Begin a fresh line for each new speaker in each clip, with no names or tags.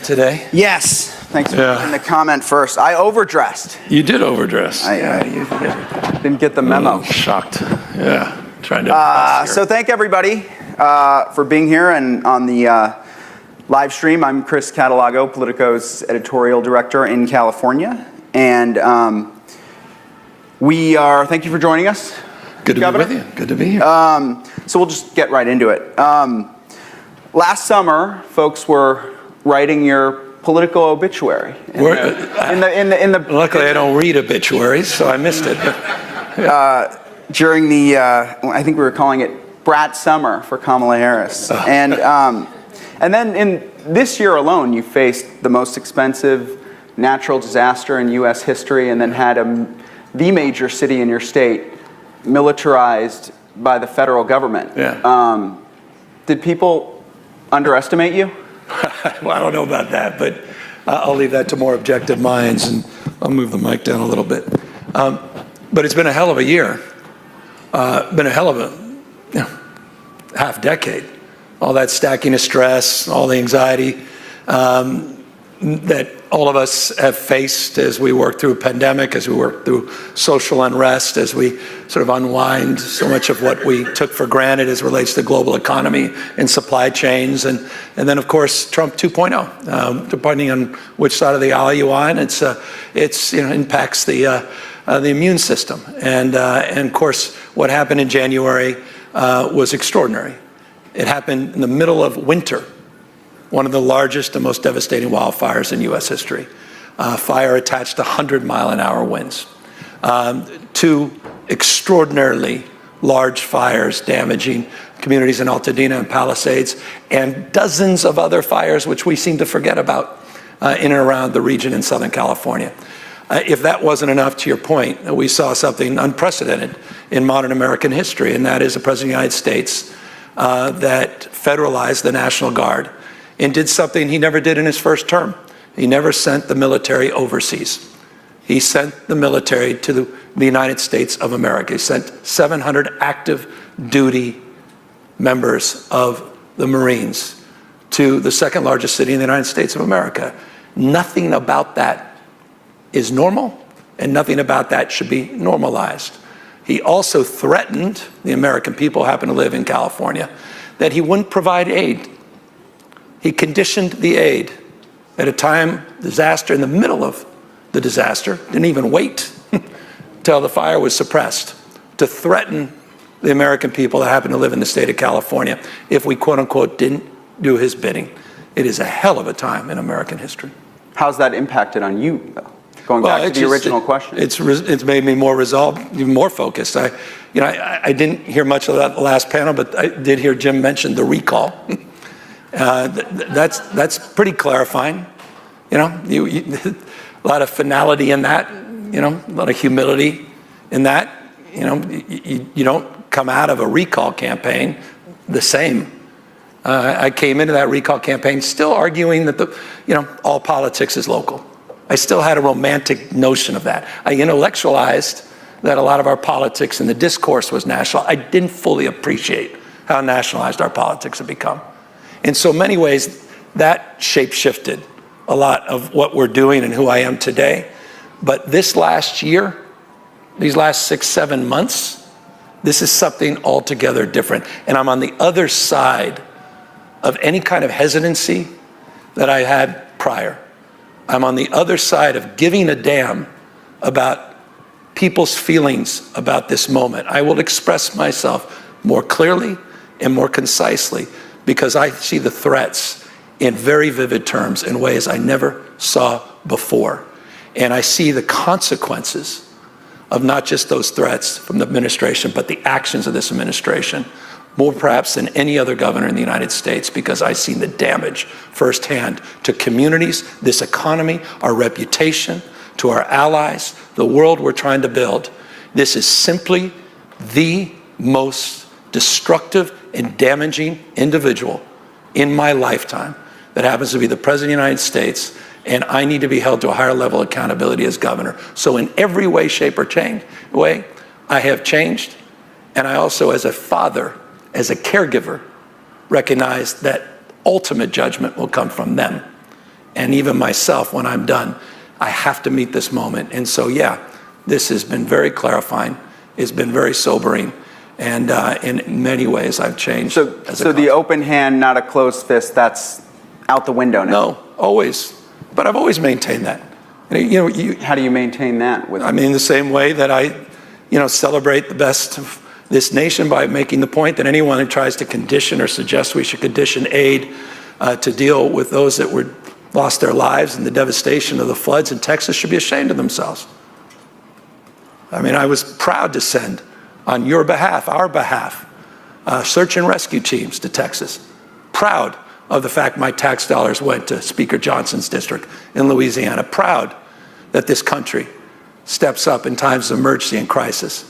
Today?
Yes. Thanks for putting the comment first. I overdressed.
You did overdress.
You didn't get the memo.
Oh, shocked. Yeah. Trying to.
So thank everybody for being here and on the live stream. I'm Chris Catalogo, Politico's editorial director in California, and thank you for joining us.
Good to
Governor.
be with you. Good to be here.
So we'll just get right into it. Last summer, folks were writing your political obituary.
Luckily, I don't read obituaries, so I missed it.
During the, I think we were calling it Brat Summer for Kamala Harris. And then in this year alone, you faced the most expensive natural disaster in U.S. history, and then had the major city in your state militarized by the federal government.
Yeah.
Did people underestimate you?
Well, I don't know about that, but I'll leave that to more objective minds, and I'll move the mic down a little bit. But it's been a hell of a year. Been a hell of a half decade. All that stacking of stress, all the anxiety that all of us have faced as we work through a pandemic, as we work through social unrest, as we sort of unwind so much of what we took for granted as relates to global economy and supply chains. And then, of course, Trump 2.0, depending on which side of the aisle you're on, it's impacts the immune system. And of course, what happened in January was extraordinary. It happened in the middle of winter. One of the largest and most devastating wildfires in U.S. history. Fire attached to 100-mile-an-hour winds. Two extraordinarily large fires damaging communities in Altadena and Palisades, and dozens of other fires which we seem to forget about in and around the region in Southern California. If that wasn't enough, to your point, we saw something unprecedented in modern American history, and that is the President of the United States that federalized the National Guard and did something he never did in his first term. He never sent the military overseas. He sent the military to the United States of America. He sent 700 active duty members of the Marines to the second largest city in the United States of America. Nothing about that is normal, and nothing about that should be normalized. He also threatened, the American people happen to live in California, that he wouldn't provide aid. He conditioned the aid at a time, disaster, in the middle of the disaster, didn't even wait till the fire was suppressed to threaten the American people that happen to live in the state of California if we, quote unquote, didn't do his bidding. It is a hell of a time in American history.
How's that impacted on you, though? Going back to the original question.
It's made me more resolved, even more focused. I didn't hear much of that last panel, but I did hear Jim mention the recall. That's pretty clarifying. A lot of finality in that. A lot of humility in that. You don't come out of a recall campaign the same. I came into that recall campaign still arguing that all politics is local. I still had a romantic notion of that. I intellectualized that a lot of our politics and the discourse was national. I didn't fully appreciate how nationalized our politics had become. In so many ways, that shape-shifted a lot of what we're doing and who I am today. But this last year, these last 6-7 months, this is something altogether different. And I'm on the other side of any kind of hesitancy that I had prior. I'm on the other side of giving a damn about people's feelings about this moment. I will express myself more clearly and more concisely because I see the threats in very vivid terms in ways I never saw before. And I see the consequences of not just those threats from the administration, but the actions of this administration, more perhaps than any other governor in the United States, because I've seen the damage firsthand to communities, this economy, our reputation, to our allies, the world we're trying to build. This is simply the most destructive and damaging individual in my lifetime that happens to be the President of the United States, and I need to be held to a higher level of accountability as governor. So in every way, shape, or way, I have changed, and I also, as a father, as a caregiver, recognize that ultimate judgment will come from them and even myself when I'm done, I have to meet this moment. And so, yeah, this has been very clarifying. It's been very sobering. And in many ways, I've changed.
So the open hand, not a closed fist, that's out the window now?
No, always. But I've always maintained that.
How do you maintain that?
I mean, the same way that I, celebrate the best of this nation by making the point that anyone who tries to condition or suggest we should condition aid to deal with those that lost their lives in the devastation of the floods in Texas should be ashamed of themselves. I mean, I was proud to send, on your behalf, our behalf, search and rescue teams to Texas. Proud of the fact my tax dollars went to Speaker Johnson's district in Louisiana. Proud that this country steps up in times of emergency and crisis.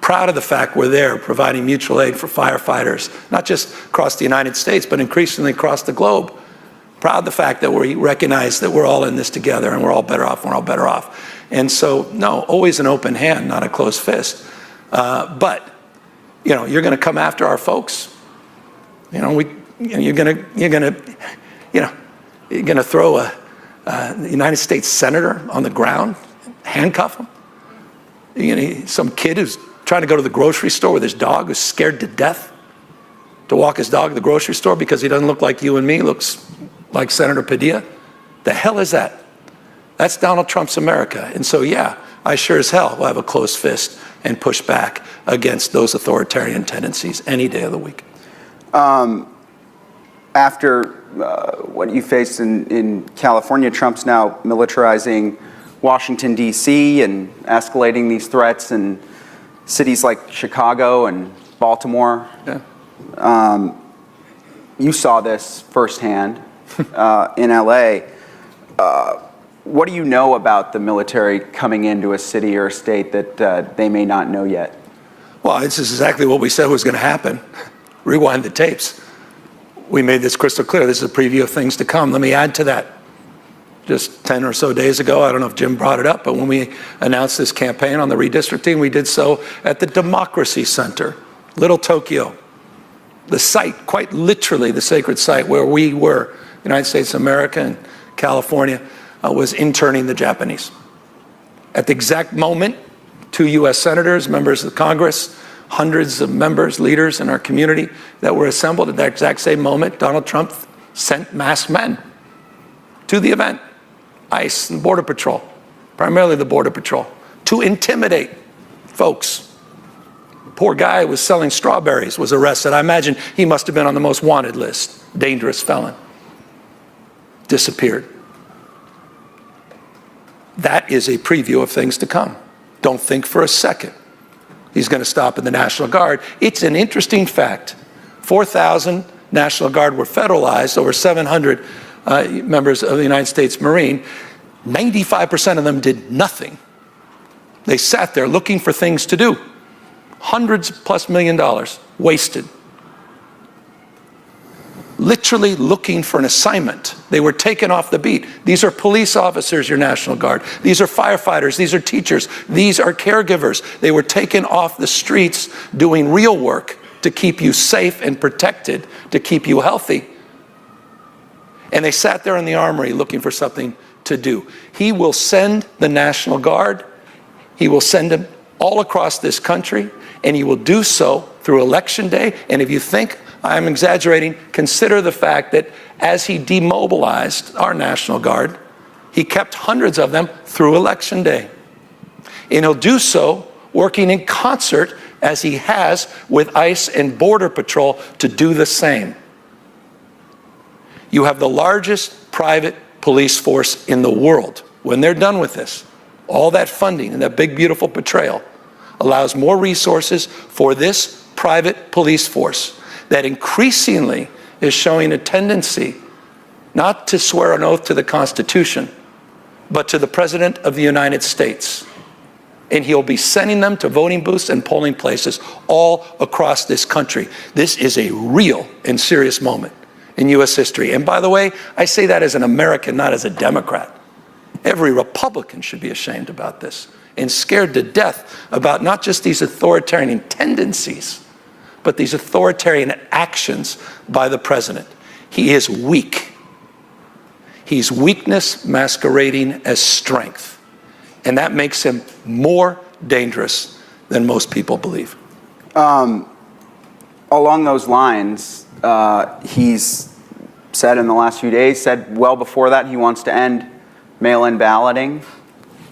Proud of the fact we're there providing mutual aid for firefighters, not just across the United States, but increasingly across the globe. Proud of the fact that we recognize that we're all in this together and we're all better off when we're all better off. And so, no, always an open hand, not a closed fist. But, you're going to come after our folks. You're going to throw a United States senator on the ground, handcuff him. Some kid who's trying to go to the grocery store with his dog, who's scared to death to walk his dog to the grocery store because he doesn't look like you and me, looks like Senator Padilla. The hell is that? That's Donald Trump's America. And so, yeah, I sure as hell will have a closed fist and push back against those authoritarian tendencies any day of the week.
After what you faced in California, Trump's now militarizing Washington, D.C. and escalating these threats in cities like Chicago and Baltimore.
Yeah.
You saw this firsthand in L.A. What do you know about the military coming into a city or a state that they may not know yet?
Well, this is exactly what we said was going to happen. Rewind the tapes. We made this crystal clear. This is a preview of things to come. Let me add to that. Just 10 or so days ago, I don't know if Jim brought it up, but when we announced this campaign on the redistricting, we did so at the Democracy Center, Little Tokyo. The site, quite literally the sacred site where we were, United States of America and California, was interning the Japanese. At the exact moment, 2 U.S. senators, members of the Congress, hundreds of members, leaders in our community that were assembled at that exact same moment, Donald Trump sent masked men to the event, ICE and Border Patrol, primarily the Border Patrol, to intimidate folks. Poor guy who was selling strawberries was arrested. I imagine he must have been on the most wanted list, dangerous felon. Disappeared. That is a preview of things to come. Don't think for a second he's going to stop in the National Guard. It's an interesting fact. 4,000 National Guard were federalized, over 700 members of the United States Marine. 95% of them did nothing. They sat there looking for things to do. Hundreds plus $1 million wasted. Literally looking for an assignment. They were taken off the beat. These are police officers, your National Guard. These are firefighters. These are teachers. These are caregivers. They were taken off the streets doing real work to keep you safe and protected, to keep you healthy. And they sat there in the armory looking for something to do. He will send the National Guard. He will send them all across this country, and he will do so through Election Day. And if you think I'm exaggerating, consider the fact that as he demobilized our National Guard, he kept hundreds of them through Election Day. And he'll do so working in concert, as he has with ICE and Border Patrol, to do the same. You have the largest private police force in the world. When they're done with this, all that funding and that big, beautiful portrayal allows more resources for this private police force that increasingly is showing a tendency not to swear an oath to the Constitution, but to the President of the United States. And he'll be sending them to voting booths and polling places all across this country. This is a real and serious moment in U.S. history. And by the way, I say that as an American, not as a Democrat. Every Republican should be ashamed about this and scared to death about not just these authoritarian tendencies, but these authoritarian actions by the president. He is weak. He's weakness masquerading as strength. And that makes him more dangerous than most people believe.
Along those lines, he's said in the last few days, said well before that, he wants to end mail-in balloting.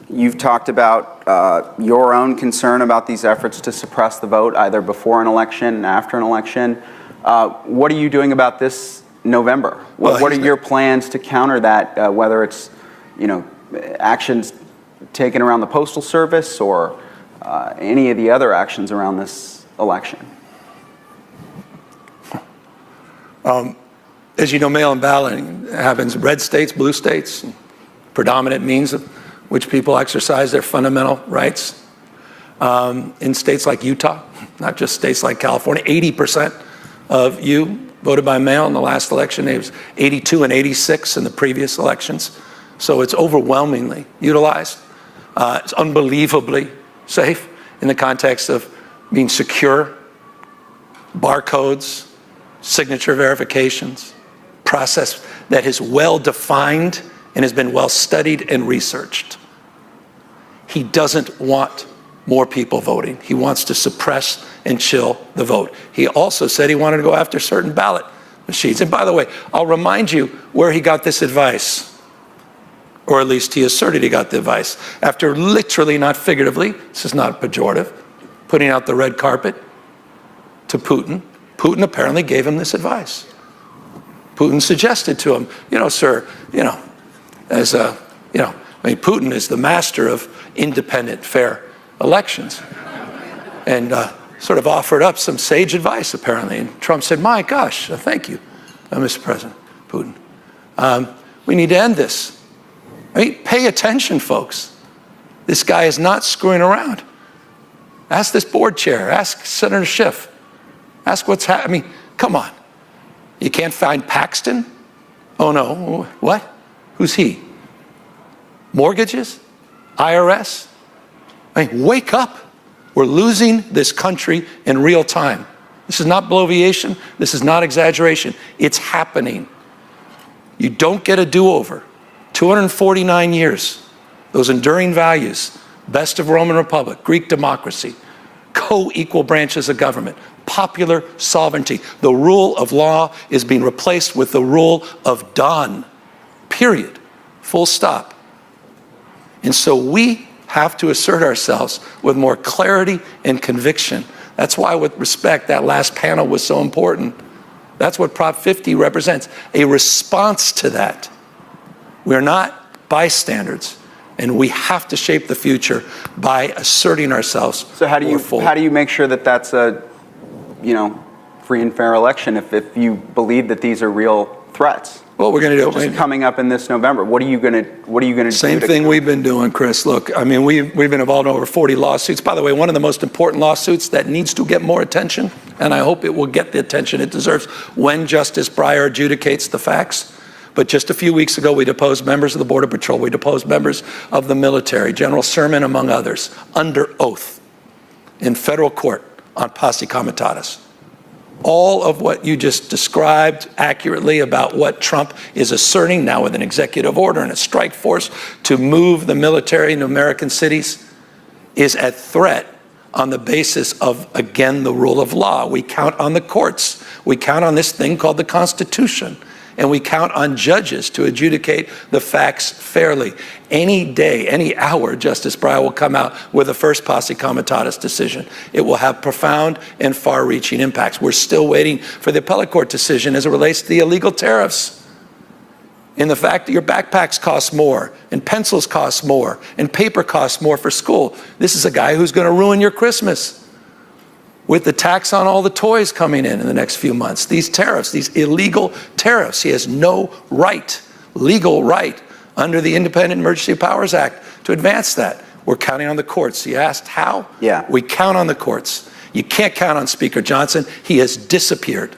You've talked about your own concern about these efforts to suppress the vote, either before an election and after an election. What are you doing about this November? What are your plans to counter that, whether it's, actions taken around the Postal Service or any of the other actions around this election?
As you know, mail-in balloting happens in red states, blue states, predominant means of which people exercise their fundamental rights. In states like Utah, not just states like California, 80% of you voted by mail in the last election. It was 82 and 86 in the previous elections. So it's overwhelmingly utilized. It's unbelievably safe in the context of being secure, barcodes, signature verifications, process that is well defined and has been well studied and researched. He doesn't want more people voting. He wants to suppress and chill the vote. He also said he wanted to go after certain ballot machines. And by the way, I'll remind you where he got this advice, or at least he asserted he got the advice, after literally, not figuratively, this is not pejorative, putting out the red carpet to Putin. Putin apparently gave him this advice. Putin suggested to him, sir, Putin is the master of independent, fair elections. And sort of offered up some sage advice, apparently. And Trump said, my gosh, thank you, Mr. President Putin. We need to end this. Pay attention, folks. This guy is not screwing around. Ask this board chair, ask Senator Schiff, ask what's happening. Come on. You can't find Paxton? Oh no, what? Who's he? Mortgages? IRS? Wake up. We're losing this country in real time. This is not bloviation. This is not exaggeration. It's happening. You don't get a do-over. 249 years, those enduring values, best of Roman Republic, Greek democracy, co-equal branches of government, popular sovereignty. The rule of law is being replaced with the rule of done, period, full stop. And so we have to assert ourselves with more clarity and conviction. That's why, with respect, that last panel was so important. That's what Prop 50 represents, a response to that. We're not bystanders, and we have to shape the future by asserting ourselves.
So how do you make sure that that's a free and fair election if you believe that these are real threats?
Well, we're going to do
just coming up in this November. What are you going to do?
Same thing we've been doing, Chris. Look, we've been involved in over 40 lawsuits. By the way, one of the most important lawsuits that needs to get more attention, and I hope it will get the attention it deserves when Justice Breyer adjudicates the facts. But just a few weeks ago, we deposed members of the Border Patrol. We deposed members of the military, General Sherman, among others, under oath in federal court on posse comitatus. All of what you just described accurately about what Trump is asserting now with an executive order and a strike force to move the military into American cities is at threat on the basis of, again, the rule of law. We count on the courts. We count on this thing called the Constitution. And we count on judges to adjudicate the facts fairly. Any day, any hour, Justice Breyer will come out with the first posse comitatus decision. It will have profound and far-reaching impacts. We're still waiting for the appellate court decision as it relates to the illegal tariffs. In the fact that your backpacks cost more, and pencils cost more, and paper costs more for school. This is a guy who's going to ruin your Christmas with the tax on all the toys coming in the next few months. These tariffs, these illegal tariffs. He has no right, legal right, under the Independent Emergency Powers Act to advance that. We're counting on the courts. You asked how?
Yeah.
We count on the courts. You can't count on Speaker Johnson. He has disappeared.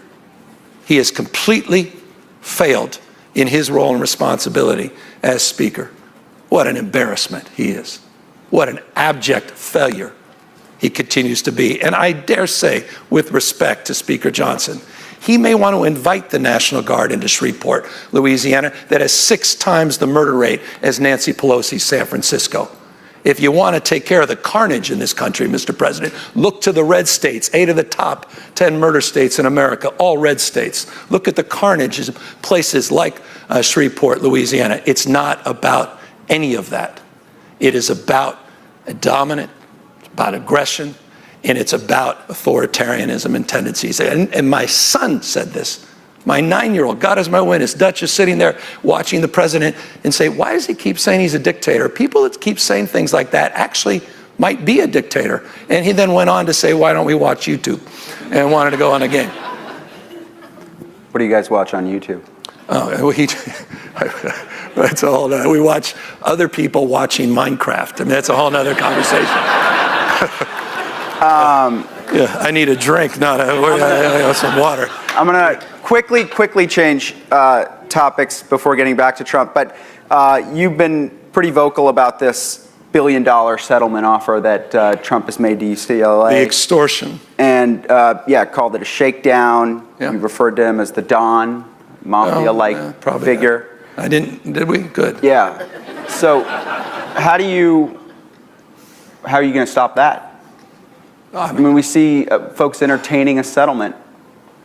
He has completely failed in his role and responsibility as Speaker. What an embarrassment he is. What an abject failure he continues to be. And I dare say, with respect to Speaker Johnson, He may want to invite the National Guard into Shreveport, Louisiana, that has 6 times the murder rate as Nancy Pelosi's San Francisco. If you want to take care of the carnage in this country, Mr. President, look to the red states, 8 of the top 10 murder states in America, all red states. Look at the carnage in places like Shreveport, Louisiana. It's not about any of that. It is about a dominant, it's about aggression, and it's about authoritarianism and tendencies. And my son said this. My 9-year-old, God is my witness, Dutch is sitting there watching the president and say, why does he keep saying he's a dictator? People that keep saying things like that actually might be a dictator. And he then went on to say, why don't we watch YouTube? And wanted to go on a game.
What do you guys watch on YouTube?
Oh, that's a whole nother, we watch other people watching Minecraft. I mean, that's a whole nother conversation. Yeah, I need a drink, not some water.
I'm going to quickly change topics before getting back to Trump. But you've been pretty vocal about this billion-dollar settlement offer that Trump has made to UCLA.
The extortion.
And, called it a shakedown.
Yeah.
You referred to him as the Don, mafia-like figure.
I didn't, did we? Good.
Yeah. So how are you going to stop that? I mean, we see folks entertaining a settlement.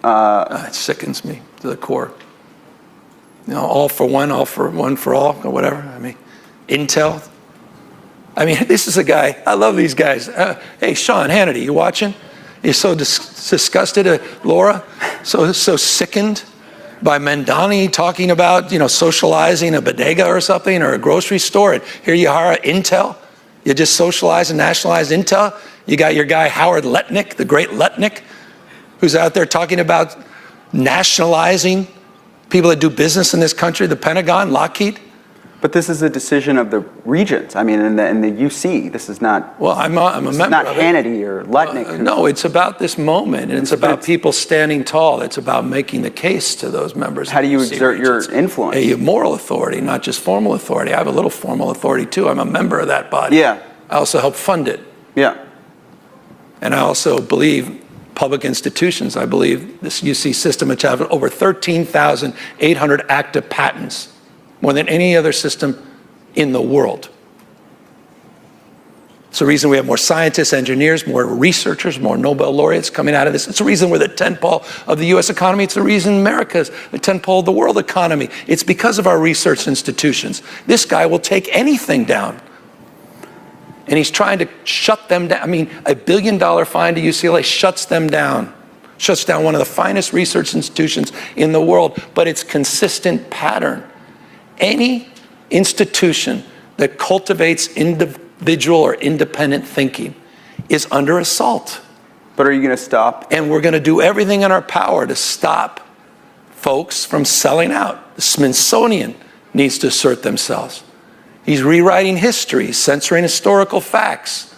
It sickens me to the core. You know, all for one for all, or whatever. I mean, Intel. I mean, this is a guy, I love these guys. Hey, Sean Hannity, you watching? You're so disgusted, Laura, so sickened by Mandani talking about, socializing a bodega or something, or a grocery store, and here you are at Intel. You just socialize and nationalize Intel. You got your guy Howard Lutnick, the great Lutnick, who's out there talking about nationalizing people that do business in this country, the Pentagon, Lockheed.
But this is a decision of the regents. I mean, in the UC, this is not.
Well, I'm a member.
Not Hannity or Lutnick.
No, it's about this moment, and it's about people standing tall. It's about making the case to those members.
How do you exert your influence?
You have moral authority, not just formal authority. I have a little formal authority too. I'm a member of that body.
Yeah.
I also help fund it.
Yeah.
And I also believe public institutions. I believe this UC system, which has over 13,800 active patents, more than any other system in the world. It's the reason we have more scientists, engineers, more researchers, more Nobel laureates coming out of this. It's the reason we're the tentpole of the US economy. It's the reason America's the tentpole of the world economy. It's because of our research institutions. This guy will take anything down. And he's trying to shut them down. I mean, $1 billion fine to UCLA shuts them down. Shuts down one of the finest research institutions in the world, but it's consistent pattern. Any institution that cultivates individual or independent thinking is under assault.
But are you going to stop?
And we're going to do everything in our power to stop folks from selling out. The Smithsonian needs to assert themselves. He's rewriting history, censoring historical facts.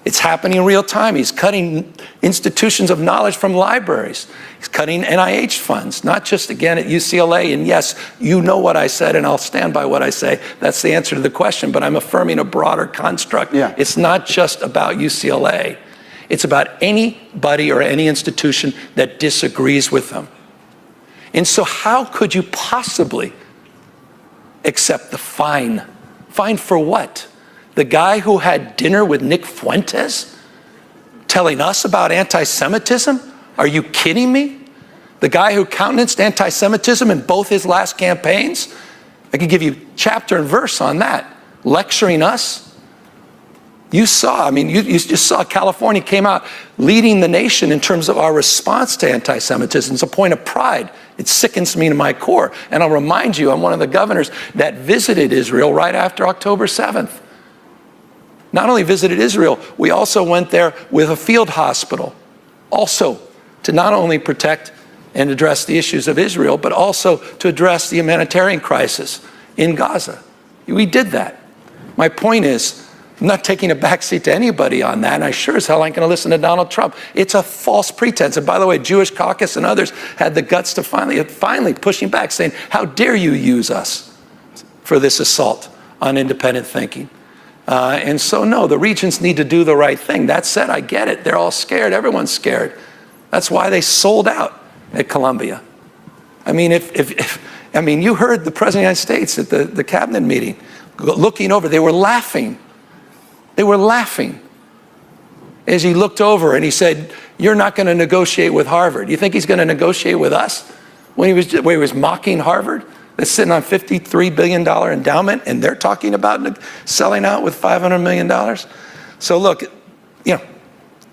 It's happening in real time. He's cutting institutions of knowledge from libraries. He's cutting NIH funds, not just, again, at UCLA. And yes, you know what I said, and I'll stand by what I say. That's the answer to the question, but I'm affirming a broader construct.
Yeah.
It's not just about UCLA. It's about anybody or any institution that disagrees with them. And so how could you possibly accept the fine? Fine for what? The guy who had dinner with Nick Fuentes telling us about anti-Semitism? Are you kidding me? The guy who countenanced anti-Semitism in both his last campaigns? I could give you chapter and verse on that. Lecturing us? You saw, you just saw California came out leading the nation in terms of our response to anti-Semitism. It's a point of pride. It sickens me to my core. And I'll remind you, I'm one of the governors that visited Israel right after October 7th. Not only visited Israel, we also went there with a field hospital, also to not only protect and address the issues of Israel, but also to address the humanitarian crisis in Gaza. We did that. My point is, I'm not taking a backseat to anybody on that, and I sure as hell ain't going to listen to Donald Trump. It's a false pretense. And by the way, Jewish Caucus and others had the guts to finally pushing back, saying, how dare you use us for this assault on independent thinking? And so, no, the regents need to do the right thing. That said, I get it. They're all scared. Everyone's scared. That's why they sold out. at Columbia. I mean, I mean, you heard the President of the United States at the cabinet meeting looking over. They were laughing. They were laughing as he looked over and he said, "You're not going to negotiate with Harvard." You think he's going to negotiate with us when he was mocking Harvard? That's sitting on $53 billion endowment, and they're talking about selling out with $500 million. So look, you know,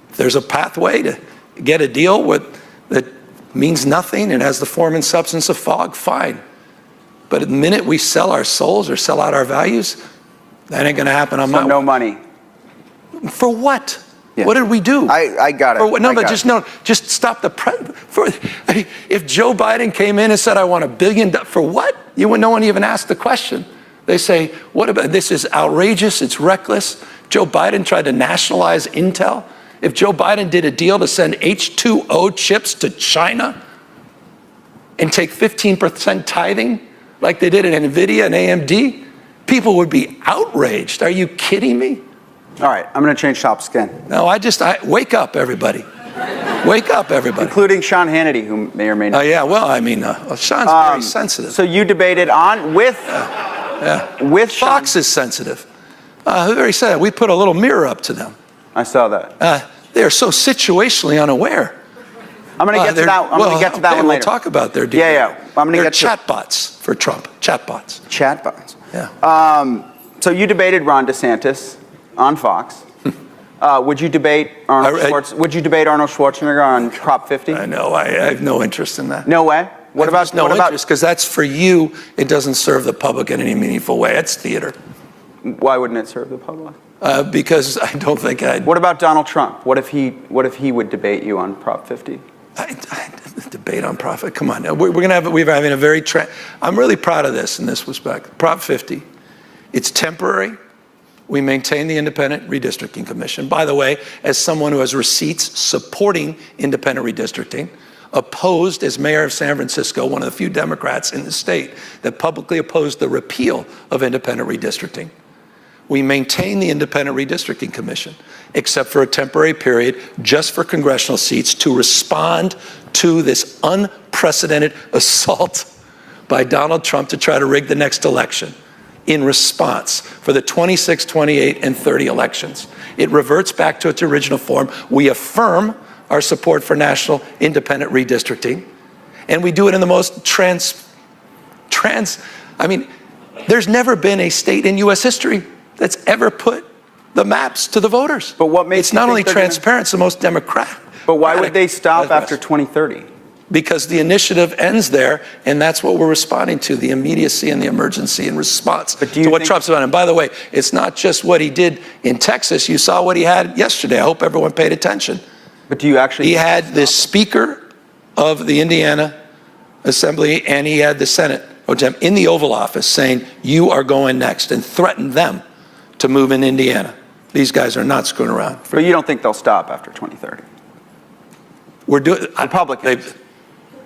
if there's a pathway to get a deal that means nothing and has the form and substance of fog, fine. But the minute we sell our souls or sell out our values, that ain't going to happen on my
no
watch.
Money.
For what?
Yeah.
What did we do?
I got it.
For what? No, but just stop the if Joe Biden came in and said, "I want $1 billion," for what? No one even asked the question. They say, "What about this? Is outrageous. It's reckless." Joe Biden tried to nationalize Intel. If Joe Biden did a deal to send H2O chips to China and take 15% tithing, like they did at NVIDIA and AMD, people would be outraged. Are you kidding me?
All right, I'm going to change topics again.
No, wake up, everybody. Wake up, everybody.
Including Sean Hannity, who may or may not.
Oh, yeah, well, I mean, Sean's very sensitive.
So you debated with
Fox
Sean.
is sensitive. Who already said that? We put a little mirror up to them.
I saw that.
They are so situationally unaware.
I'm going to get to that. I'm going to get to that one later.
We'll talk about their deal.
Yeah. I'm going to get to
chatbots for Trump. Chatbots.
Chatbots.
Yeah.
So you debated Ron DeSantis on Fox. Would you debate Arnold Schwarzenegger on Prop 50?
I know. I have no interest in that.
No way. What about
interest? Because that's for you. It doesn't serve the public in any meaningful way. It's theater.
Why wouldn't it serve the public?
Because I don't think I'd.
What about Donald Trump? What if he would debate you on Prop 50?
I debate on profit. Come on. We're having a very. I'm really proud of this in this respect. Prop 50. It's temporary. We maintain the Independent Redistricting Commission. By the way, as someone who has receipts supporting independent redistricting, opposed as mayor of San Francisco, one of the few Democrats in the state that publicly opposed the repeal of independent redistricting. We maintain the Independent Redistricting Commission, except for a temporary period, just for congressional seats, to respond to this unprecedented assault by Donald Trump to try to rig the next election. In response for the 26, 28, and 30 elections. It reverts back to its original form. We affirm our support for national independent redistricting, and we do it in the most I mean, there's never been a state in U.S. history that's ever put the maps to the voters.
But what makes
it's not only transparent, it's the most democratic.
But why would they stop after 2030?
Because the initiative ends there, and that's what we're responding to, the immediacy and the emergency in response to what Trump's about. And by the way, it's not just what he did in Texas. You saw what he had yesterday. I hope everyone paid attention.
But do you actually?
He had the Speaker of the Indiana Assembly, and he had the Senate in the Oval Office saying, "You are going next," and threatened them to move in Indiana. These guys are not screwing around.
But you don't think they'll stop after 2030?
We're doing
Republicans.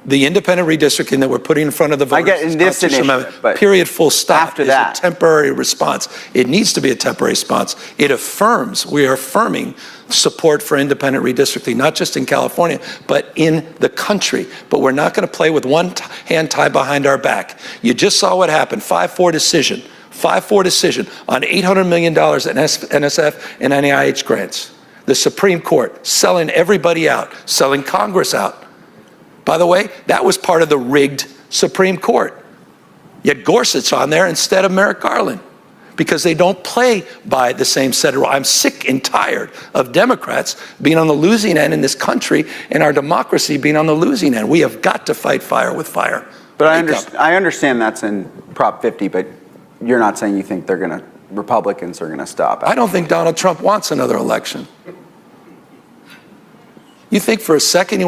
The independent redistricting that we're putting in front of the voters.
I get in this initiative, but
period, full stop.
After that,
a temporary response. It needs to be a temporary response. It affirms, we are affirming support for independent redistricting, not just in California, but in the country. But we're not going to play with one hand tied behind our back. You just saw what happened, 5-4 decision. 5-4 decision on $800 million in NSF and NIH grants. The Supreme Court selling everybody out, selling Congress out. By the way, that was part of the rigged Supreme Court. Yet Gorsuch's on there instead of Merrick Garland because they don't play by the same set of rules. I'm sick and tired of Democrats being on the losing end in this country and our democracy being on the losing end. We have got to fight fire with fire.
But I understand that's in Prop 50, but you're not saying you think Republicans are going to stop.
I don't think Donald Trump wants another election. You think for a second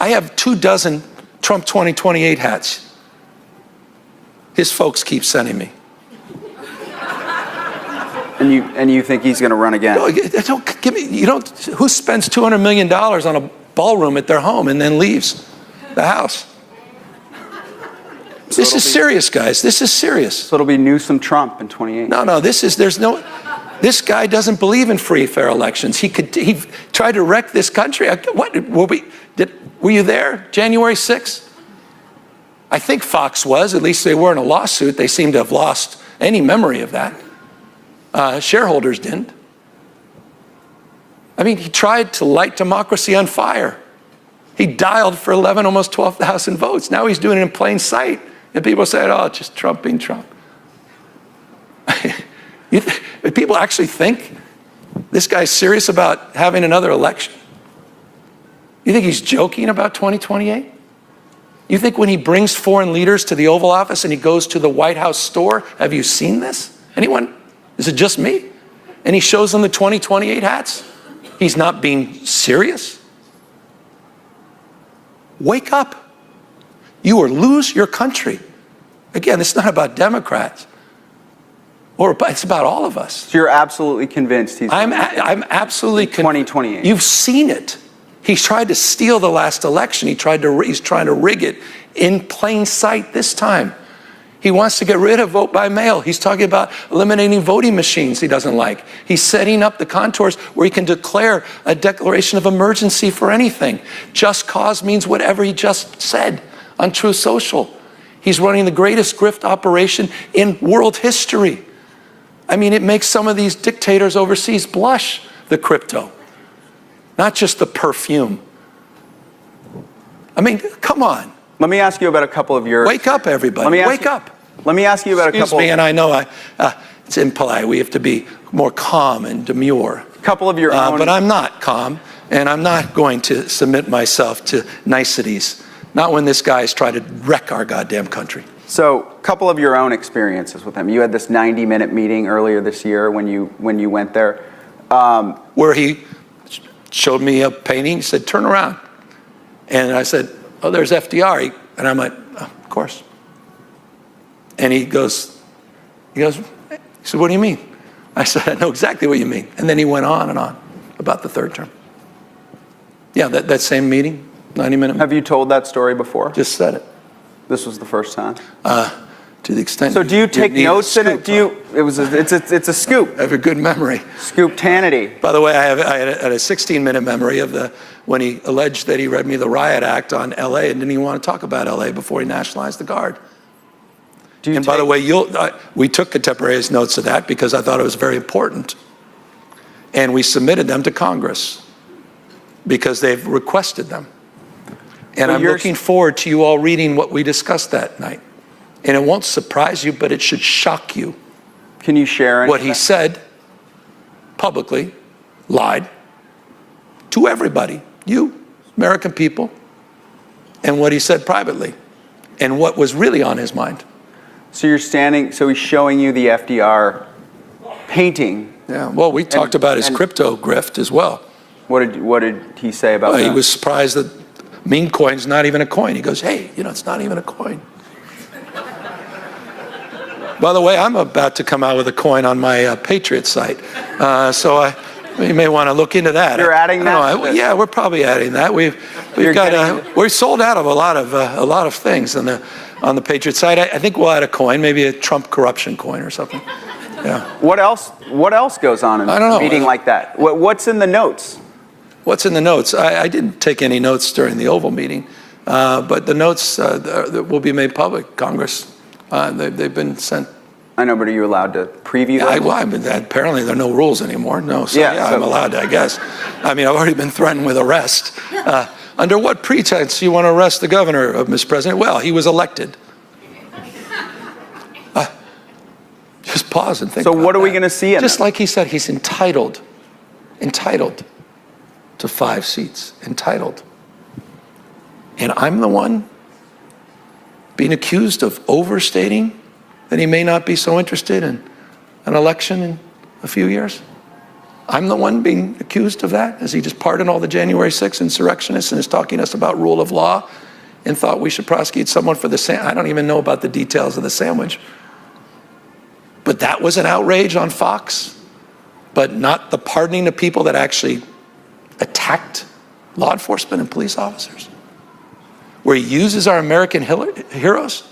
I have 24 Trump 2028 hats. His folks keep sending me.
And you think he's going to run again?
No, don't give me. Who spends $200 million on a ballroom at their home and then leaves the house? This is serious, guys. This is serious.
So it'll be Newsom Trump in 28.
No. There's no. This guy doesn't believe in free, fair elections. He tried to wreck this country. Were you there, January 6th? I think Fox was. At least they were in a lawsuit. They seem to have lost any memory of that. Shareholders didn't. I mean, he tried to light democracy on fire. He dialed for 11, almost 12,000 votes. Now he's doing it in plain sight. And people say, oh, it's just Trump being Trump. People actually think this guy's serious about having another election? You think he's joking about 2028? You think when he brings foreign leaders to the Oval Office and he goes to the White House store, have you seen this? Anyone? Is it just me? And he shows them the 2028 hats? He's not being serious? Wake up. You will lose your country. Again, it's not about Democrats. It's about all of us.
So you're absolutely convinced he's...
I'm absolutely convinced.
2028.
You've seen it. He's tried to steal the last election. He's trying to rig it in plain sight this time. He wants to get rid of vote by mail. He's talking about eliminating voting machines he doesn't like. He's setting up the contours where he can declare a declaration of emergency for anything. Just cause means whatever he just said on Truth Social. He's running the greatest grift operation in world history. I mean, it makes some of these dictators overseas blush, the crypto, not just the perfume. I mean, come on.
Let me ask you about a couple of your...
Wake up, everybody. Wake up.
Let me ask you about a couple...
Excuse me, and I know it's impolite. We have to be more calm and demure.
A couple of your own...
But I'm not calm, and I'm not going to submit myself to niceties. Not when this guy is trying to wreck our goddamn country.
So, a couple of your own experiences with him. You had this 90-minute meeting earlier this year when you went there.
Where he showed me a painting. He said, turn around. And I said, oh, there's FDR. And I'm like, oh, of course. And he goes, he said, what do you mean? I said, I know exactly what you mean. And then he went on and on about the third term. Yeah, that same meeting, 90-minute.
Have you told that story before?
Just said it.
This was the first time?
To the extent.
So do you take notes in it? It's a scoop.
I have a good memory.
Scoop-tanity.
By the way, I had a 16-minute memory of when he alleged that he read me the riot act on L.A. and didn't even want to talk about L.A. before he nationalized the Guard. And by the way, we took contemporaneous notes of that because I thought it was very important. And we submitted them to Congress because they've requested them. And I'm looking forward to you all reading what we discussed that night. And it won't surprise you, but it should shock you.
Can you share
what he said publicly, lied to everybody, you, American people, and what he said privately, and what was really on his mind.
So so he's showing you the FDR painting.
Yeah, well, we talked about his crypto grift as well.
What did he say about that?
He was surprised that meme coin's not even a coin. He goes, hey, it's not even a coin. By the way, I'm about to come out with a coin on my Patriot site. So you may want to look into that.
You're adding that?
Yeah, we're probably adding that. We're sold out of a lot of things on the Patriot site. I think we'll add a coin, maybe a Trump corruption coin or something. Yeah.
What else goes on in a meeting like that? What's in the notes?
What's in the notes? I didn't take any notes during the Oval meeting, but the notes will be made public. Congress, they've been sent.
I know, but are you allowed to preview them?
Apparently there are no rules anymore. No, so I'm allowed to, I guess. I mean, I've already been threatened with arrest. Under what pretense you want to arrest the governor, Mr. President? Well, he was elected. Just pause and think about that.
So what are we going to see in
Just like he said, he's entitled to 5 seats, entitled. And I'm the one being accused of overstating that he may not be so interested in an election in a few years. I'm the one being accused of that. Has he just pardoned all the January 6th insurrectionists and is talking to us about rule of law and thought we should prosecute someone for I don't even know about the details of the sandwich. But that was an outrage on Fox, but not the pardoning of people that actually attacked law enforcement and police officers, where he uses our American heroes,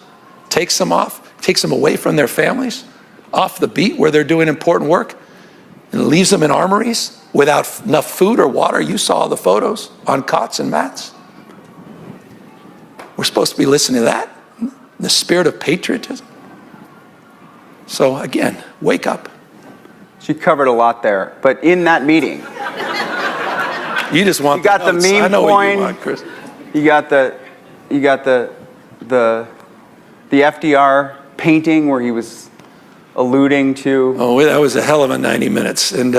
takes them away from their families, off the beat where they're doing important work, and leaves them in armories without enough food or water. You saw the photos on cots and mats. We're supposed to be listening to that? The spirit of patriotism? So again, wake up.
She covered a lot there, but in that meeting,
you just want.
You got the meme
I know
coin.
What you want, Chris.
You got the FDR painting where he was alluding to.
Oh, that was a hell of a 90 minutes. And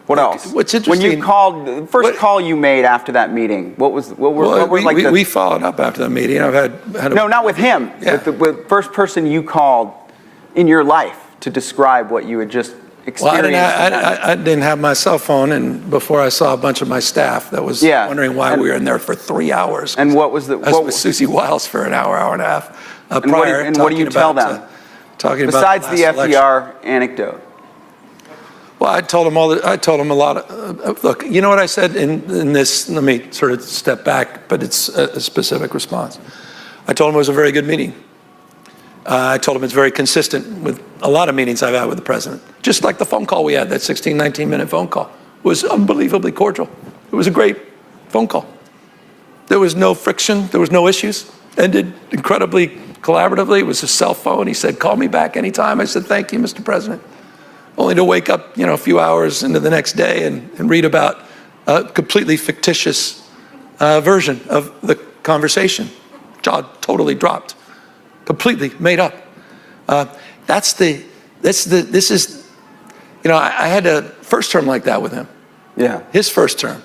what else?
What's interesting?
When you called, the first call you made after that meeting,
we followed up after the meeting. I've had
no, not with him.
Yeah.
With the first person you called in your life to describe what you had just experienced.
Well, I didn't have my cell phone, and before I saw a bunch of my staff that was wondering why we were in there for 3 hours.
And what was the?
I was with Susie Wiles for an hour and a half prior.
And what do you tell them?
Talking
besides
about
the FDR anecdote.
Well, I told him a lot of, look, you know what I said in this, let me sort of step back, but it's a specific response. I told him it was a very good meeting. I told him it's very consistent with a lot of meetings I've had with the president. Just like the phone call we had, that 16, 19-minute phone call was unbelievably cordial. It was a great phone call. There was no friction, there was no issues. Ended incredibly collaboratively. It was a cell phone. He said, call me back anytime. I said, thank you, Mr. President. Only to wake up, a few hours into the next day and read about a completely fictitious version of the conversation. Jaw totally dropped, completely made up. I had a first term like that with him.
Yeah.
His first term.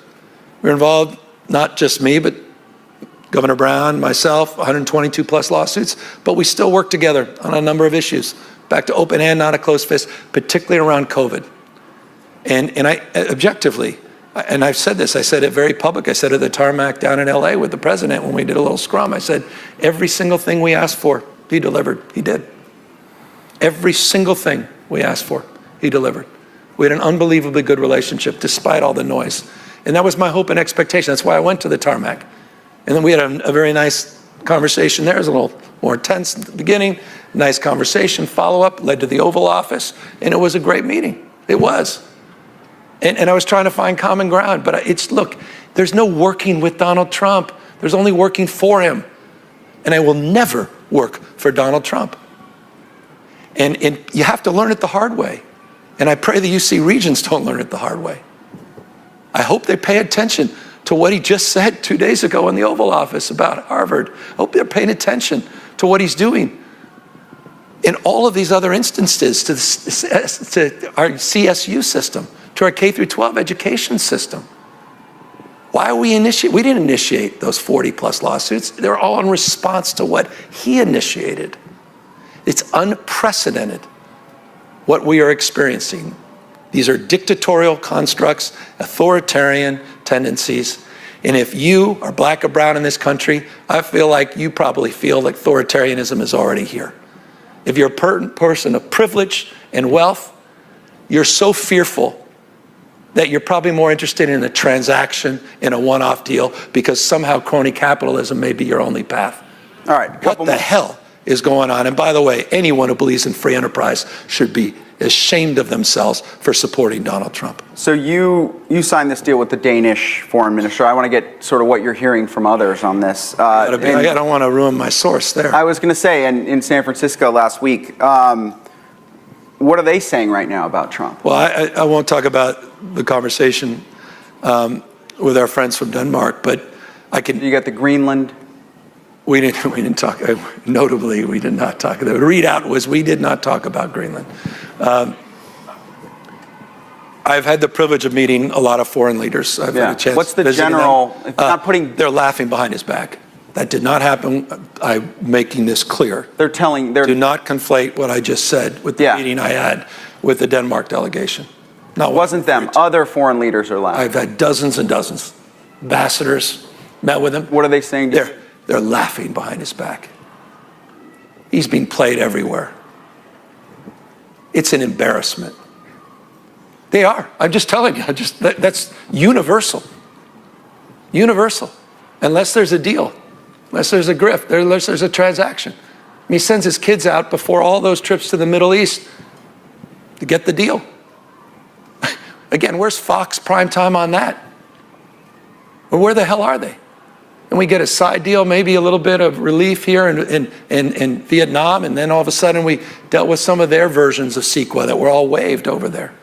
We were involved, not just me, but Governor Brown, myself, 122 plus lawsuits, but we still work together on a number of issues. Back to open hand, not a closed fist, particularly around COVID. And I, objectively, and I've said this, I said it very public, I said it at the tarmac down in LA with the president when we did a little scrum, I said, every single thing we asked for, he delivered, he did. Every single thing we asked for, he delivered. We had an unbelievably good relationship despite all the noise. And that was my hope and expectation. That's why I went to the tarmac. And then we had a very nice conversation there. It was a little more tense at the beginning. Nice conversation, follow-up, led to the Oval Office, and it was a great meeting. It was. And I was trying to find common ground, but look, there's no working with Donald Trump. There's only working for him. And I will never work for Donald Trump. And you have to learn it the hard way. And I pray the UC Regents don't learn it the hard way. I hope they pay attention to what he just said 2 days ago in the Oval Office about Harvard. I hope they're paying attention to what he's doing in all of these other instances to our CSU system, to our K through 12 education system. Why are we didn't initiate those 40 plus lawsuits. They're all in response to what he initiated. It's unprecedented what we are experiencing. These are dictatorial constructs, authoritarian tendencies. And if you are black or brown in this country, I feel like you probably feel like authoritarianism is already here. If you're a person of privilege and wealth, you're so fearful that you're probably more interested in a transaction, in a one-off deal, because somehow crony capitalism may be your only path.
All right.
What the hell is going on? And by the way, anyone who believes in free enterprise should be ashamed of themselves for supporting Donald Trump.
So you signed this deal with the Danish foreign minister. I want to get sort of what you're hearing from others on this.
I don't want to ruin my source there.
I was going to say, in San Francisco last week, what are they saying right now about Trump?
Well, I won't talk about the conversation with our friends from Denmark, but I can.
You got the Greenland.
We didn't talk. Notably, we did not talk. The readout was we did not talk about Greenland. I've had the privilege of meeting a lot of foreign leaders. I've had a chance.
What's the general? If not putting.
They're laughing behind his back. That did not happen. I'm making this clear.
They're telling.
Do not conflate what I just said with the meeting I had with the Denmark delegation.
It wasn't them. Other foreign leaders are laughing.
I've had dozens and dozens. Ambassadors met with him.
What are they saying?
They're laughing behind his back. He's being played everywhere. It's an embarrassment. They are. I'm just telling you. That's universal. Universal. Unless there's a deal, unless there's a grift, unless there's a transaction. He sends his kids out before all those trips to the Middle East to get the deal. Again, where's Fox primetime on that? Or where the hell are they? And we get a side deal, maybe a little bit of relief here in Vietnam, and then all of a sudden we dealt with some of their versions of CEQA that were all waived over there.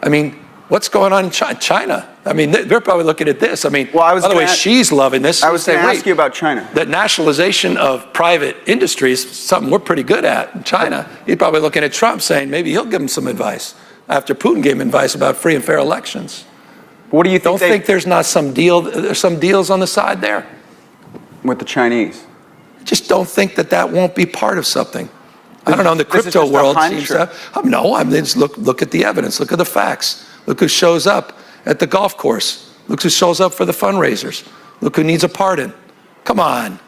I mean, what's going on in China? I mean, they're probably looking at this. I mean, by the way, she's loving this.
I was going to ask you about China.
That nationalization of private industries is something we're pretty good at in China. He's probably looking at Trump saying maybe he'll give him some advice after Putin gave him advice about free and fair elections.
What do you think?
Don't think there's not some deal? There's some deals on the side there
with the Chinese.
Just don't think that won't be part of something. I don't know. In the crypto world, seems to, no. I mean, just look at the evidence. Look at the facts. Look who shows up at the golf course. Look who shows up for the fundraisers. Look who needs a pardon. Come on.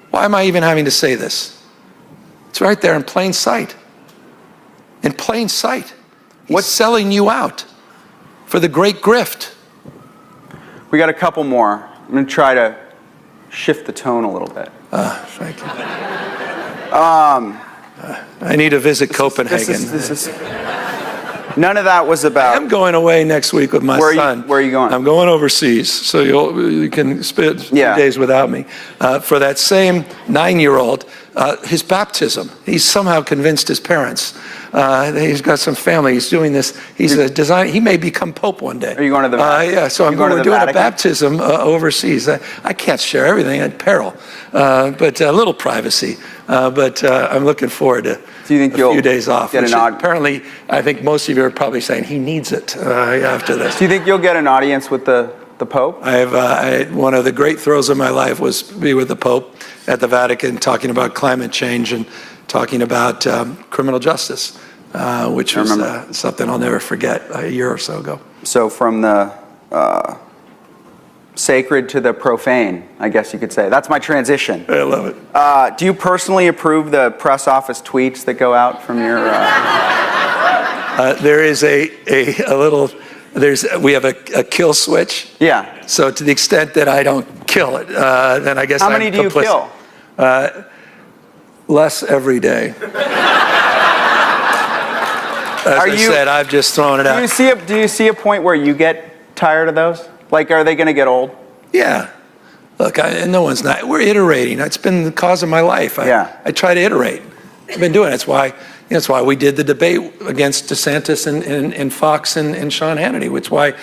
Why am I even having to say this? It's right there in plain sight. In plain sight. He's selling you out for the great grift.
We got a couple more. I'm going to try to shift the tone a little bit.
Thank you. I need to visit Copenhagen.
None of that was about...
I'm going away next week with my son.
Where are you going?
I'm going overseas, so you can spend a few days without me. For that same 9-year-old, his baptism, he's somehow convinced his parents. He's got some family. He's doing this. He's a designer. He may become Pope one day.
Are you going to the Vatican?
Yeah, so we're doing a baptism overseas. I can't share everything at peril, but a little privacy. But I'm looking forward to a few days off. Apparently, I think most of you are probably saying he needs it after this.
Do you think you'll get an audience with the Pope?
One of the great thrills of my life was to be with the Pope at the Vatican talking about climate change and talking about criminal justice, which was something I'll never forget a year or so ago.
So from the sacred to the profane, I guess you could say. That's my transition.
I love it.
Do you personally approve the press office tweets that go out from your...
There is we have a kill switch.
Yeah.
So to the extent that I don't kill it, then I guess
How many do you kill?
Less every day. As I said, I've just thrown it out.
Do you see a point where you get tired of those? Like, are they going to get old?
Yeah. Look, no one's not. We're iterating. That's been the cause of my life. I try to iterate. I've been doing it. That's why we did the debate against DeSantis and Fox and Sean Hannity, which is why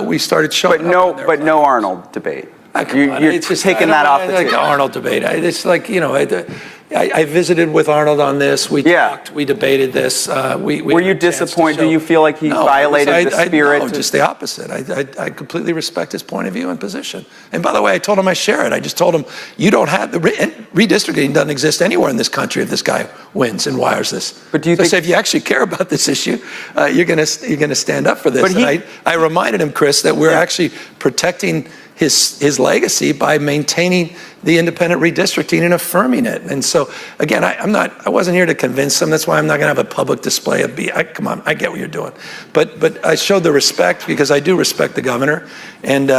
we started showing up.
But no Arnold debate. You're just taking that off the table.
Arnold debate. It's like, I visited with Arnold on this. We talked. We debated this. Were you disappointed?
Do you feel like he violated the spirit?
No, just the opposite. I completely respect his point of view and position. And by the way, I told him I share it. I just told him, you don't have redistricting doesn't exist anywhere in this country if this guy wins and wires this.
But do you think
if you actually care about this issue, you're going to stand up for this? And I reminded him, Chris, that we're actually protecting his legacy by maintaining the independent redistricting and affirming it. And so, again, I wasn't here to convince them. That's why I'm not going to have a public display of come on, I get what you're doing. But I showed the respect because I do respect the governor. And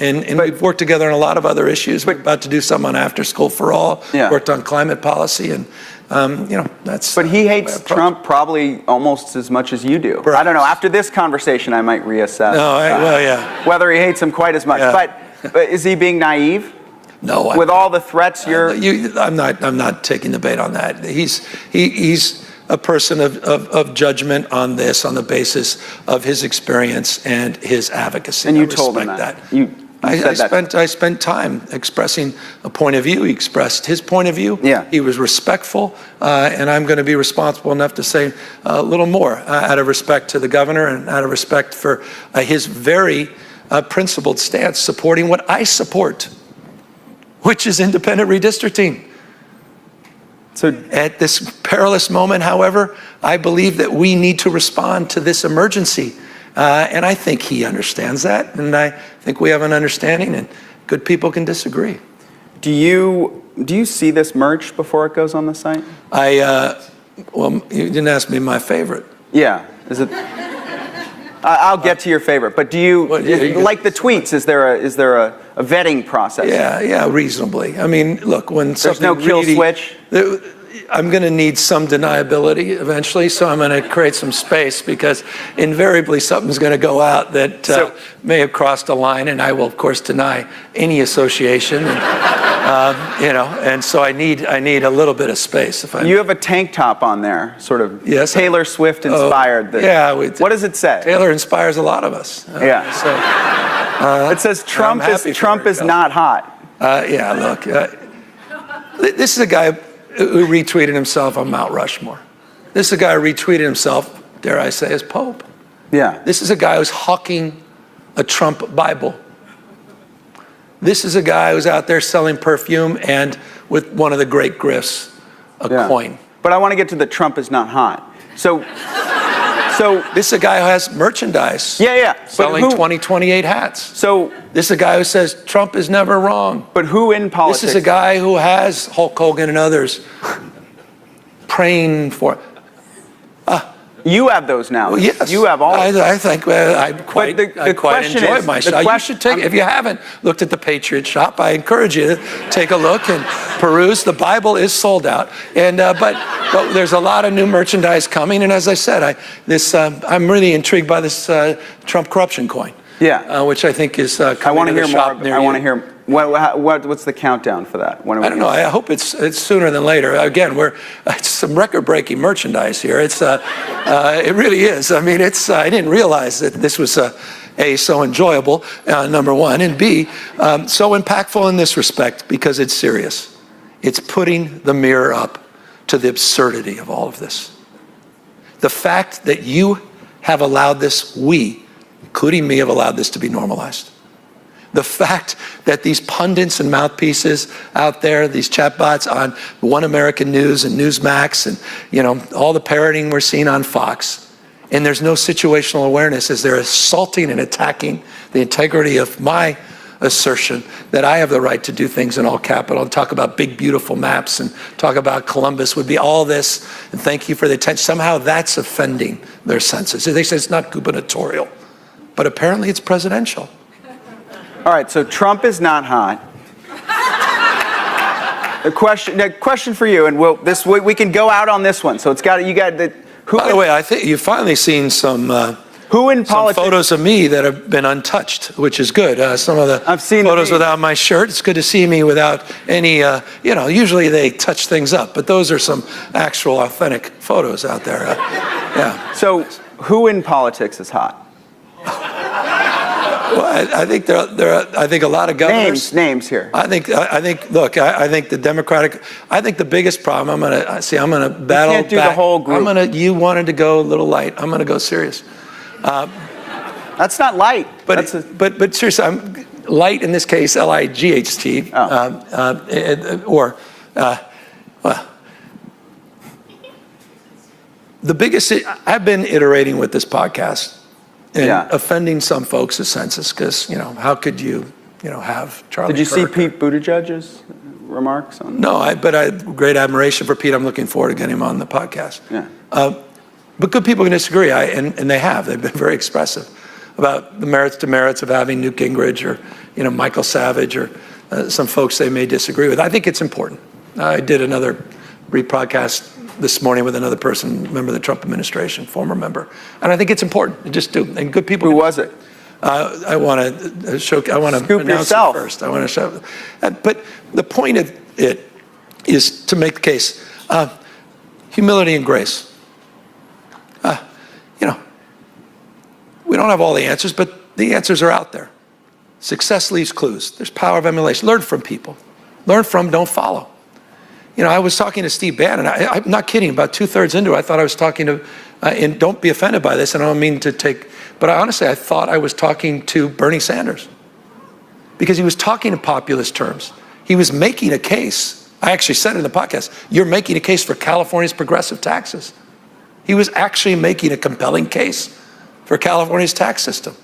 we've worked together on a lot of other issues. We're about to do some on After School for All. Worked on climate policy and that's.
But he hates Trump probably almost as much as you do. Perhaps. I don't know. After this conversation, I might reassess. Whether he hates him quite as much. But is he being naive?
No.
With all the threats,
I'm not taking the bait on that. He's a person of judgment on this on the basis of his experience and his advocacy.
And you told him that.
I spent time expressing a point of view. He expressed his point of view. He was respectful, and I'm going to be responsible enough to say a little more out of respect to the governor and out of respect for his very principled stance supporting what I support, which is independent redistricting. So at this perilous moment, however, I believe that we need to respond to this emergency. And I think he understands that, and I think we have an understanding, and good people can disagree.
Do you see this merch before it goes on the site?
Well, you didn't ask me my favorite.
Yeah. Is it? I'll get to your favorite, but do you like the tweets? Is there a vetting process?
Yeah, reasonably. I mean, look, when
there's no kill switch.
I'm going to need some deniability eventually, so I'm going to create some space because invariably something's going to go out that may have crossed a line, and I will, of course, deny any association. And, and so I need a little bit of space.
You have a tank top on there, sort of Taylor Swift inspired. What does it say?
Taylor inspires a lot of us.
It says Trump is not hot.
Look, this is a guy who retweeted himself on Mount Rushmore. This is a guy who retweeted himself, dare I say, as Pope.
Yeah.
This is a guy who's hawking a Trump Bible. This is a guy who's out there selling perfume and, with one of the great grifts, a coin.
But I want to get to the Trump is not hot. So
this is a guy who has merchandise. Selling 2028 hats. So this is a guy who says Trump is never wrong.
But who in politics?
This is a guy who has Hulk Hogan and others praying for.
You have those now.
Well, yes.
You have all.
I think I quite enjoy myself. You should take. If you haven't looked at the Patriot Shop, I encourage you to take a look and peruse. The Bible is sold out, and but there's a lot of new merchandise coming. And as I said, I'm really intrigued by this Trump corruption coin. Which I think is coming to the shop near you.
I want to hear. What's the countdown for that?
I don't know. I hope it's sooner than later. Again, it's some record-breaking merchandise here. It really is. I mean, I didn't realize that this was A, so enjoyable, number one, and B, so impactful in this respect because it's serious. It's putting the mirror up to the absurdity of all of this. The fact that you have allowed this, we, including me, have allowed this to be normalized. The fact that these pundits and mouthpieces out there, these chatbots on One American News and Newsmax and, all the parroting we're seeing on Fox, and there's no situational awareness as they're assaulting and attacking the integrity of my assertion that I have the right to do things in all capital and talk about big, beautiful maps and talk about Columbus would be all this, and thank you for the attention. Somehow that's offending their senses. They say it's not gubernatorial, but apparently it's presidential.
All right, so Trump is not hot. The question for you, and we can go out on this one. So By the
way, I think you've finally seen some photos of me that have been untouched, which is good. Some of the photos without my shirt. It's good to see me without any. Usually they touch things up, but those are some actual, authentic photos out there.
So, who in politics is hot?
Well, I think I think a lot of governors.
Names here.
I think the Democratic. I think the biggest problem. I'm gonna battle.
You can't do the whole group.
You wanted to go a little light. I'm gonna go serious.
That's not light.
But seriously, I'm light in this case. LIGHT. The biggest. I've been iterating with this podcast. And offending some folks' senses, because how could you have Charlie?
Did you see Pete Buttigieg's remarks on?
No, but I have great admiration for Pete. I'm looking forward to getting him on the podcast. But good people can disagree, and they have. They've been very expressive about the demerits of having Newt Gingrich or Michael Savage or some folks they may disagree with. I think it's important. I did another podcast this morning with another person, member of the Trump administration, former member, and I think it's important to just do. And good people.
Who was it?
I want to show. I want to announce
yourself.
It first. I want to show. But the point of it is to make the case: humility and grace. We don't have all the answers, but the answers are out there. Success leaves clues. There's power of emulation. Learn from people. Learn from. Don't follow. I was talking to Steve Bannon. I'm not kidding. About 2/3 into it, I thought I was talking to, and don't be offended by this, and I don't mean to take, but honestly, I thought I was talking to Bernie Sanders. Because he was talking in populist terms. He was making a case. I actually said in the podcast, you're making a case for California's progressive taxes. He was actually making a compelling case for California's tax system.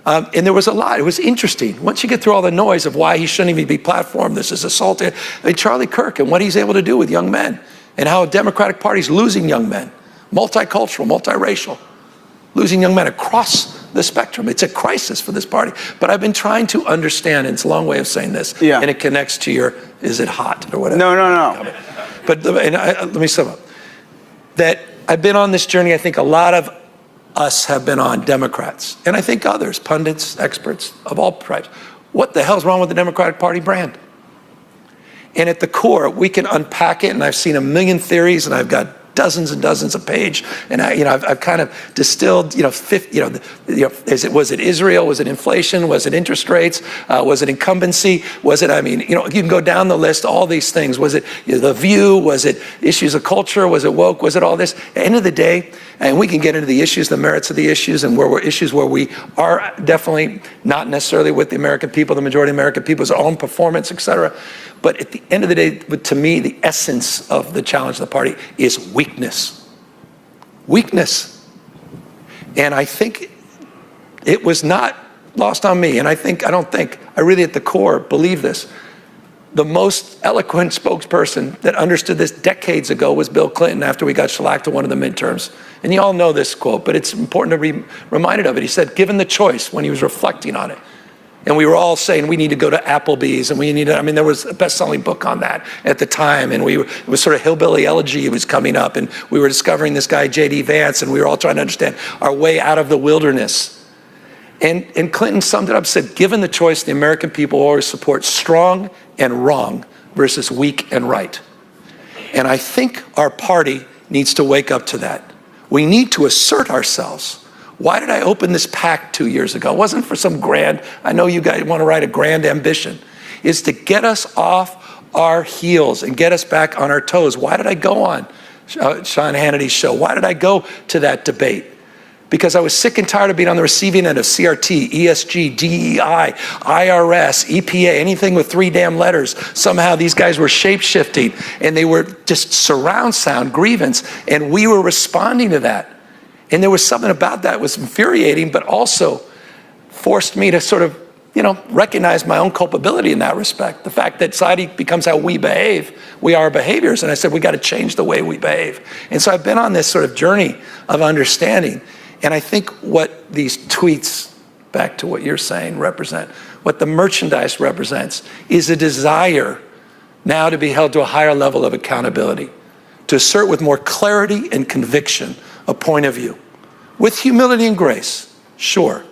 And there was a lot. It was interesting. Once you get through all the noise of why he shouldn't even be platformed, this is assaulting. Charlie Kirk and what he's able to do with young men and how a Democratic Party is losing young men, multicultural, multiracial, losing young men across the spectrum. It's a crisis for this party. But I've been trying to understand, and it's a long way of saying this, and it connects to your, is it hot or whatever.
No.
But let me sum up. That I've been on this journey, I think a lot of us have been on, Democrats, and I think others, pundits, experts of all types. What the hell's wrong with the Democratic Party brand? And at the core, we can unpack it, and I've seen a million theories, and I've got dozens and dozens of pages, and I've kind of distilled, 50, was it Israel? Was it inflation? Was it interest rates? Was it incumbency? Was it, you can go down the list, all these things. Was it the view? Was it issues of culture? Was it woke? Was it all this? At the end of the day, and we can get into the issues, the merits of the issues, and where we're issues where we are definitely not necessarily with the American people, the majority of American people's own performance, et cetera. But at the end of the day, to me, the essence of the challenge of the party is weakness. Weakness. And I think it was not lost on me. And I really at the core believe this. The most eloquent spokesperson that understood this decades ago was Bill Clinton after we got shellacked to one of the midterms. And you all know this quote, but it's important to be reminded of it. He said, given the choice when he was reflecting on it, and we were all saying we need to go to Applebee's, and there was a best-selling book on that at the time, and it was sort of hillbilly elegy was coming up, and we were discovering this guy, J.D. Vance, and we were all trying to understand our way out of the wilderness. And Clinton summed it up, said, given the choice, the American people always support strong and wrong versus weak and right. And I think our party needs to wake up to that. We need to assert ourselves. Why did I open this PAC 2 years ago? It wasn't for some grand, I know you guys want to write a grand ambition. It's to get us off our heels and get us back on our toes. Why did I go on Sean Hannity's show? Why did I go to that debate? Because I was sick and tired of being on the receiving end of CRT, ESG, DEI, IRS, EPA, anything with 3 damn letters. Somehow these guys were shape-shifting, and they were just surround sound grievance, and we were responding to that. And there was something about that was infuriating, but also forced me to sort of, recognize my own culpability in that respect. The fact that society becomes how we behave, we are our behaviors. And I said, we got to change the way we behave. And so I've been on this sort of journey of understanding. And I think what these tweets, back to what you're saying, represent, what the merchandise represents, is a desire now to be held to a higher level of accountability, to assert with more clarity and conviction a point of view, with humility and grace, sure.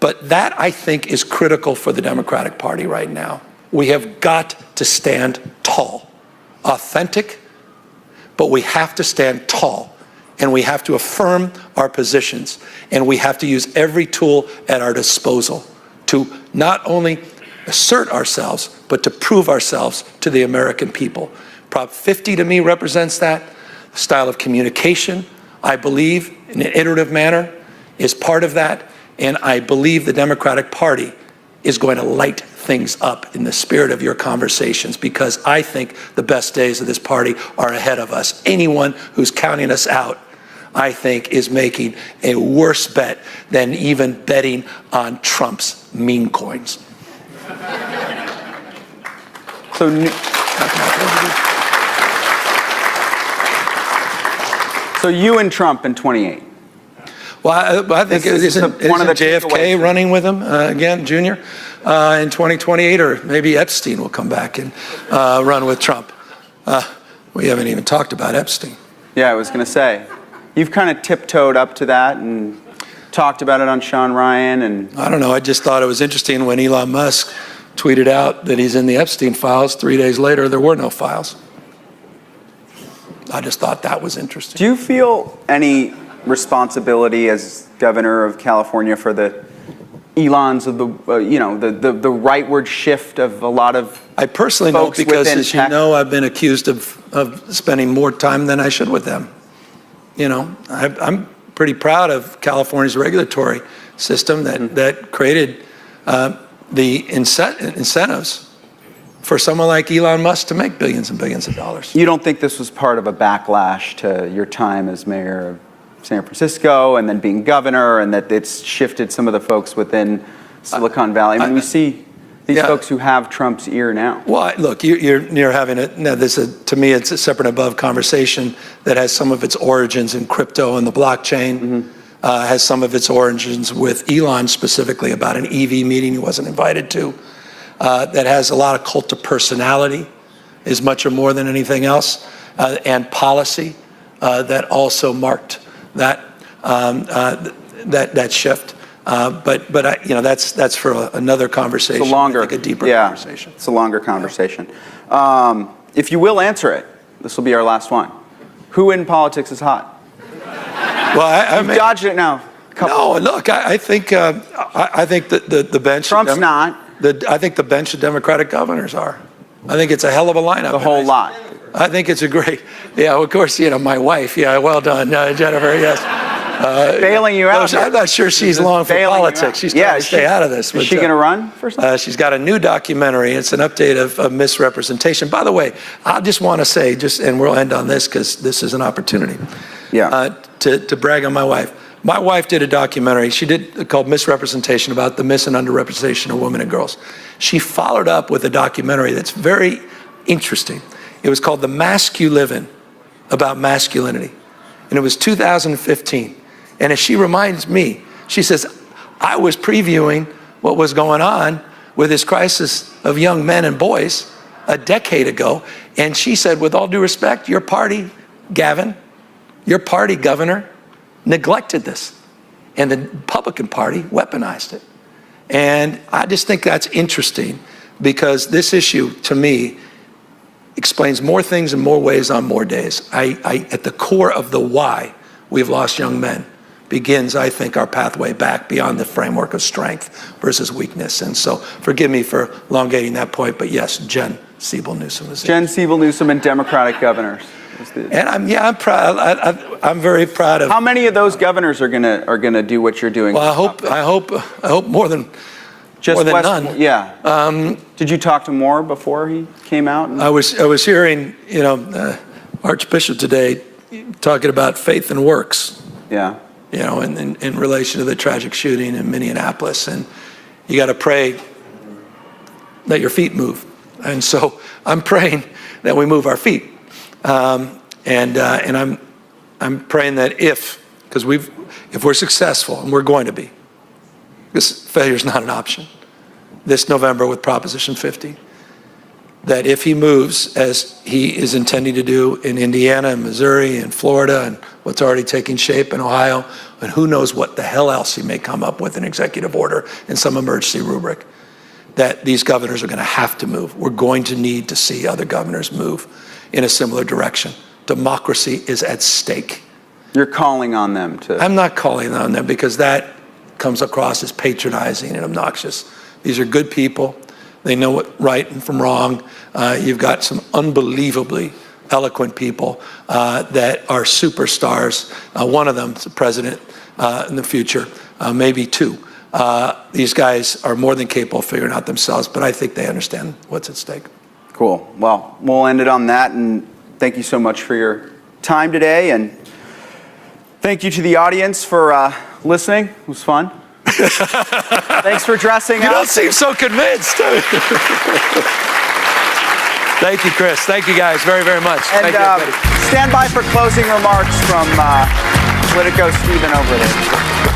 But that, I think, is critical for the Democratic Party right now. We have got to stand tall, authentic, but we have to stand tall, and we have to affirm our positions, and we have to use every tool at our disposal to not only assert ourselves, but to prove ourselves to the American people. Prop 50 to me represents that. Style of communication, I believe, in an iterative manner, is part of that. And I believe the Democratic Party is going to light things up in the spirit of your conversations, because I think the best days of this party are ahead of us. Anyone who's counting us out, I think, is making a worse bet than even betting on Trump's meme coins.
So you and Trump in 28.
Well, I think isn't JFK running with him again, Junior, in 2028, or maybe Epstein will come back and run with Trump. We haven't even talked about Epstein.
Yeah, I was going to say, you've kind of tiptoed up to that and talked about it on Sean Ryan. And
I don't know, I just thought it was interesting when Elon Musk tweeted out that he's in the Epstein files. 3 days later, there were no files. I just thought that was interesting.
Do you feel any responsibility as governor of California for the Elons of the rightward shift of a lot of
I personally don't, because as you know, I've been accused of spending more time than I should with them. I'm pretty proud of California's regulatory system that created the incentives for someone like Elon Musk to make billions and billions of dollars.
You don't think this was part of a backlash to your time as mayor of San Francisco and then being governor, and that it's shifted some of the folks within Silicon Valley? I mean, we see these folks who have Trump's ear now.
Well, look, you're having it. Now, to me, it's a separate and above conversation that has some of its origins in crypto and the blockchain, has some of its origins with Elon specifically about an EV meeting he wasn't invited to, that has a lot of cult of personality. is much or more than anything else, and policy that also marked that that shift. But that's for another conversation.
It's a longer,
I think a deeper conversation.
It's a longer conversation. If you will answer it, this will be our last one. Who in politics is hot?
Well, I
mean, dodged it now.
No, look, I think that the bench.
Trump's not.
I think the bench of Democratic governors are. I think it's a hell of a lineup.
The whole lot.
I think it's a great. Yeah, of course, my wife. Yeah, well done, Jennifer. Yes.
Bailing you out.
I'm not sure she's long for politics. She's trying to stay out of this.
Is she going to run for something?
She's got a new documentary. It's an update of misrepresentation. By the way, I just want to say, and we'll end on this because this is an opportunity.
Yeah.
To brag on my wife. My wife did a documentary called Misrepresentation about the mis and underrepresentation of women and girls. She followed up with a documentary that's very interesting. It was called The Mask You Live In, about masculinity. And it was 2015. And as she reminds me, she says, I was previewing what was going on with this crisis of young men and boys a decade ago. And she said, with all due respect, your party, Gavin, your party, Governor, neglected this. And the Republican Party weaponized it. And I just think that's interesting because this issue, to me, explains more things in more ways on more days. At the core of the why we've lost young men begins, I think, our pathway back beyond the framework of strength versus weakness. And so forgive me for elongating that point, but yes, Jen Siebel Newsom is it.
Jen Siebel Newsom and Democratic governors.
And I'm proud. I'm very proud of.
How many of those governors are gonna do what you're doing?
Well, I hope more than none.
Yeah. Did you talk to Moore before he came out?
I was hearing Archbishop today talking about faith and works.
Yeah.
In relation to the tragic shooting in Minneapolis, and you got to pray that your feet move. And so I'm praying that we move our feet. And I'm praying that if we're successful, and we're going to be, because failure is not an option, this November with Proposition 50, that if he moves as he is intending to do in Indiana and Missouri and Florida and what's already taking shape in Ohio, and who knows what the hell else he may come up with, an executive order and some emergency rubric, that these governors are going to have to move. We're going to need to see other governors move in a similar direction. Democracy is at stake.
You're calling on them to...
I'm not calling on them because that comes across as patronizing and obnoxious. These are good people. They know what right and from wrong. You've got some unbelievably eloquent people that are superstars. One of them is the president in the future, maybe two. These guys are more than capable of figuring out themselves, but I think they understand what's at stake.
Cool. Well, we'll end it on that, and thank you so much for your time today, and thank you to the audience for listening. It was fun. Thanks for dressing up.
You don't seem so convinced. Thank you, Chris. Thank you, guys, very, very much.
And stand by for closing remarks from Politico Stephen over there.